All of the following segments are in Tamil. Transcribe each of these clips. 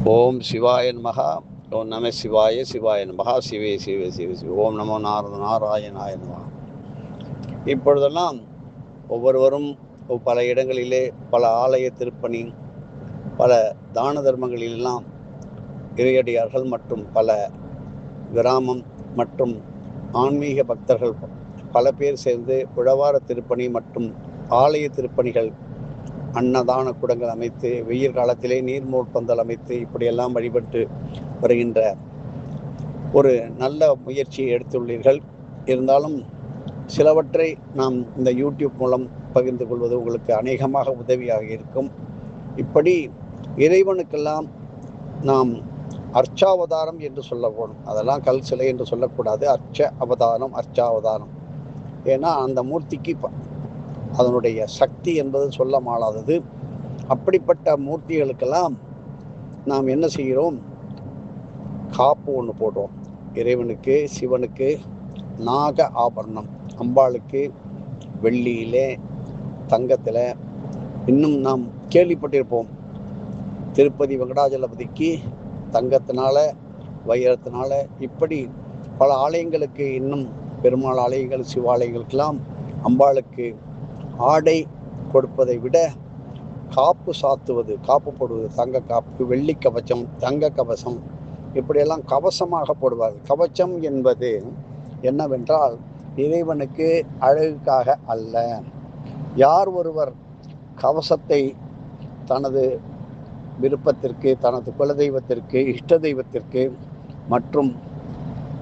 ஓம் சிவாய நமஹ. ஓம் நம சிவாய சிவாய நமஹ. சிவே சிவே சிவ சிவ. ஓம் நமோ நாராயணாய நமஹ. இப்பொழுதெல்லாம் ஒவ்வொருவரும் பல இடங்களிலே பல ஆலய திருப்பணி, பல தான தர்மங்களிலெல்லாம் இறையடியார்கள் மற்றும் பல கிராமம் மற்றும் ஆன்மீக பக்தர்கள் பல பேர் சேர்ந்து உழவார திருப்பணி மற்றும் ஆலய திருப்பணிகள், அன்னதான குடங்கள் அமைத்து, வெயில் காலத்திலே நீர்மூழ் பந்தல் அமைத்து இப்படியெல்லாம் வழிபட்டு வருகின்ற ஒரு நல்ல முயற்சியை எடுத்துள்ளீர்கள். இருந்தாலும் சிலவற்றை நாம் இந்த யூடியூப் மூலம் பகிர்ந்து கொள்வது உங்களுக்கு அநேகமாக உதவியாக இருக்கும். இப்படி இறைவனுக்கெல்லாம் நாம் அர்ச்சாவதாரம் என்று சொல்லக்கூடும். அதெல்லாம் கல் சிலை என்று சொல்லக்கூடாது. அர்ச்சாவதாரம். ஏன்னா அந்த மூர்த்திக்கு அதனுடைய சக்தி என்பது சொல்ல மாளாதது. அப்படிப்பட்ட மூர்த்திகளுக்கெல்லாம் நாம் என்ன செய்கிறோம்? காப்பு ஒன்று போடுறோம். இறைவனுக்கு, சிவனுக்கு நாக ஆபரணம், அம்பாளுக்கு வெள்ளியிலே, தங்கத்தில், இன்னும் நாம் கேள்விப்பட்டிருப்போம் திருப்பதி வெங்கடாஜலபதிக்கு தங்கத்தினால, வைரத்தினால, இப்படி பல ஆலயங்களுக்கு, இன்னும் பெருமாள் ஆலயங்கள், சிவாலயங்களுக்கெல்லாம் அம்பாளுக்கு ஆடை கொடுப்பதை விட காப்பு சாத்துவது, காப்பு போடுவது, தங்க காப்பு, வெள்ளி கவச்சம், தங்க கவசம், இப்படியெல்லாம் கவசமாக போடுவார்கள். கவச்சம் என்பது என்னவென்றால் இறைவனுக்கு அழகுக்காக அல்ல. யார் ஒருவர் கவசத்தை தனது விருப்பத்திற்கு, தனது குலதெய்வத்திற்கு, இஷ்ட தெய்வத்திற்கு மற்றும்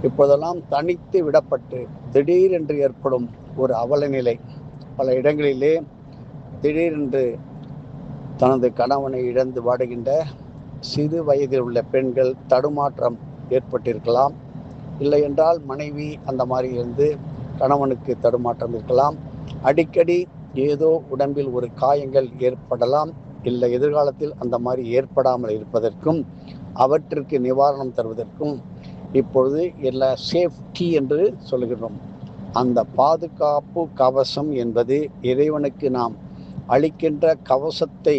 இப்போதெல்லாம் தனித்து விடப்பட்டு திடீரென்று ஏற்படும் ஒரு அவலநிலை, பல இடங்களிலே திடீரென்று தனது கணவனை இழந்து வாடுகின்ற சிறு வயதில் உள்ள பெண்கள் தடுமாற்றம் ஏற்பட்டிருக்கலாம். இல்லை என்றால் மனைவி அந்த மாதிரி இருந்து கணவனுக்கு தடுமாற்றம் இருக்கலாம். அடிக்கடி ஏதோ உடம்பில் ஒரு காயங்கள் ஏற்படலாம். இல்லை எதிர்காலத்தில் அந்த மாதிரி ஏற்படாமல் இருப்பதற்கும் அவற்றிற்கு நிவாரணம் தருவதற்கும் இப்பொழுது எல்லா சேஃப்டி என்று சொல்கிறோம். அந்த பாதுகாப்பு கவசம் என்பது இறைவனுக்கு நாம் அளிக்கின்ற கவசத்தை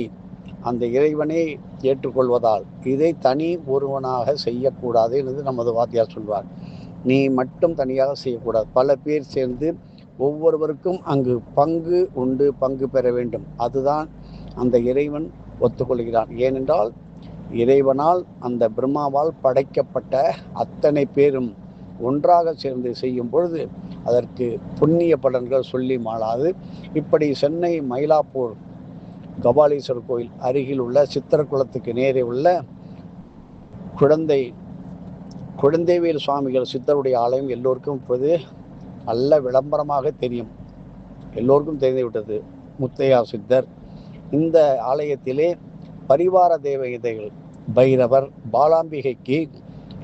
அந்த இறைவனே ஏற்றுக்கொள்வதால் இதை தனி ஒருவனாக செய்யக்கூடாது என்று நமது வாத்தியார் சொல்வார். நீ மட்டும் தனியாக செய்யக்கூடாது, பல பேர் சேர்ந்து ஒவ்வொருவருக்கும் அங்கு பங்கு உண்டு, பங்கு பெற வேண்டும். அதுதான் அந்த இறைவன் ஒத்துக்கொள்கிறான். ஏனென்றால் இறைவனால், அந்த பிரம்மாவால் படைக்கப்பட்ட அத்தனை பேரும் ஒன்றாக சேர்ந்து செய்யும் பொழுது அதற்கு புண்ணிய பலன்கள் சொல்லி மாளாது. இப்படி சென்னை மயிலாப்பூர் கபாலீஸ்வரர் கோயில் அருகில் உள்ள சித்திரக்குளத்துக்கு நேரே உள்ள குழந்தைவேல் சுவாமிகள் சித்தருடைய ஆலயம் எல்லோருக்கும் இப்போது நல்ல விளம்பரமாக தெரியும், எல்லோருக்கும் தெரிந்துவிட்டது. முத்தையா சித்தர் இந்த ஆலயத்திலே பரிவார தேவதைகள் பைரவர், பாலாம்பிகைக்கு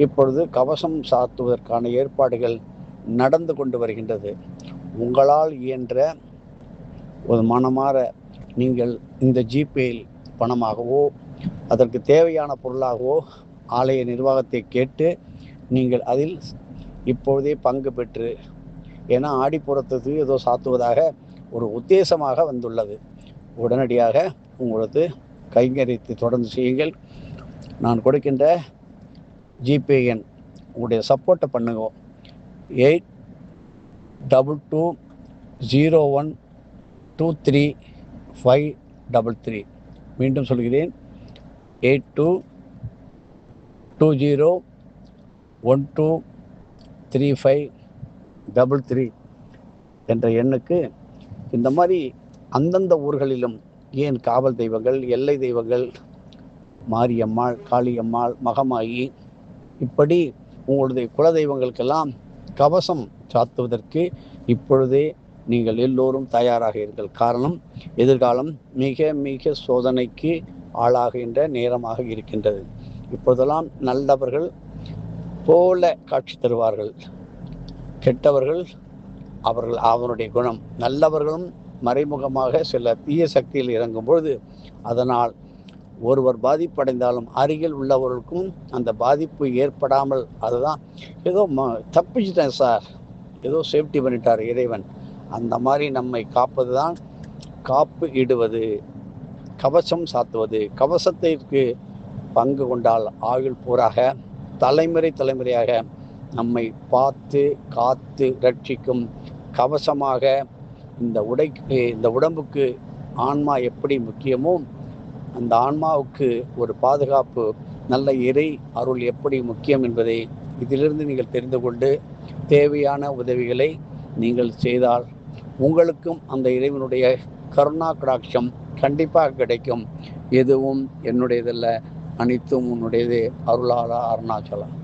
இப்பொழுது கவசம் சாத்துவதற்கான ஏற்பாடுகள் நடந்து கொண்டு வருகின்றது. உங்களால் இயன்ற ஒரு மனமாற நீங்கள் இந்த ஜிபேயில் பணமாகவோ அதற்கு தேவையான பொருளாகவோ ஆலய நிர்வாகத்தை கேட்டு நீங்கள் அதில் இப்பொழுதே பங்கு பெற்று, ஏன்னா ஆடிப்புறத்துக்கு ஏதோ சாத்துவதாக ஒரு உத்தேசமாக வந்துள்ளது. உடனடியாக உங்களது கைங்கரியத்தை தொடர்ந்து செய்யுங்கள். நான் கொடுக்கின்ற ஜிபே எண் உங்களுடைய சப்போர்ட்டை பண்ணுங்க. 8220123533. மீண்டும் சொல்கிறேன், 8220123533 என்ற எண்ணுக்கு இந்த மாதிரி அந்தந்த ஊர்களிலும், ஏன் காவல் தெய்வங்கள், எல்லை தெய்வங்கள், மாரியம்மாள், காளியம்மாள், மகமாயி, இப்படி உங்களுடைய குலதெய்வங்களுக்கெல்லாம் கவசம் சாத்துவதற்கு இப்பொழுதே நீங்கள் எல்லோரும் தயாராக இருங்கள். காரணம், எதிர்காலம் மிக மிக சோதனைக்கு ஆளாகின்ற நேரமாக இருக்கின்றது. இப்பொழுதெல்லாம் நல்லவர்கள் போல காட்சி தருவார்கள், கெட்டவர்கள் அவருடைய குணம். நல்லவர்களும் மறைமுகமாக சில தீய சக்தியில் இறங்கும் பொழுது அதனால் ஒருவர் பாதிப்படைந்தாலும் அருகில் உள்ளவர்களுக்கும் அந்த பாதிப்பு ஏற்படாமல், அதுதான் ஏதோ தப்பிச்சிட்டேன் சார், ஏதோ சேஃப்டி பண்ணிட்டார் இறைவன், அந்த மாதிரி நம்மை காப்பது தான் காப்பு இடுவது, கவசம் சாத்துவது. கவசத்திற்கு பங்கு கொண்டால் ஆயுள் பூராக தலைமுறையாக நம்மை பார்த்து காத்து ரட்சிக்கும் கவசமாக இந்த உடம்புக்கு ஆன்மா எப்படி முக்கியமோ அந்த ஆன்மாவுக்கு ஒரு பாதுகாப்பு, நல்ல இறை அருள் எப்படி முக்கியம் என்பதை இதிலிருந்து நீங்கள் தெரிந்து கொண்டு தேவையான உதவிகளை நீங்கள் செய்தால் உங்களுக்கும் அந்த இறைவனுடைய கருணா கடாட்சம் கண்டிப்பாக கிடைக்கும். எதுவும் என்னுடையதல்ல, அனைத்தும் உன்னுடையது. அருளாளா அருணாச்சலம்.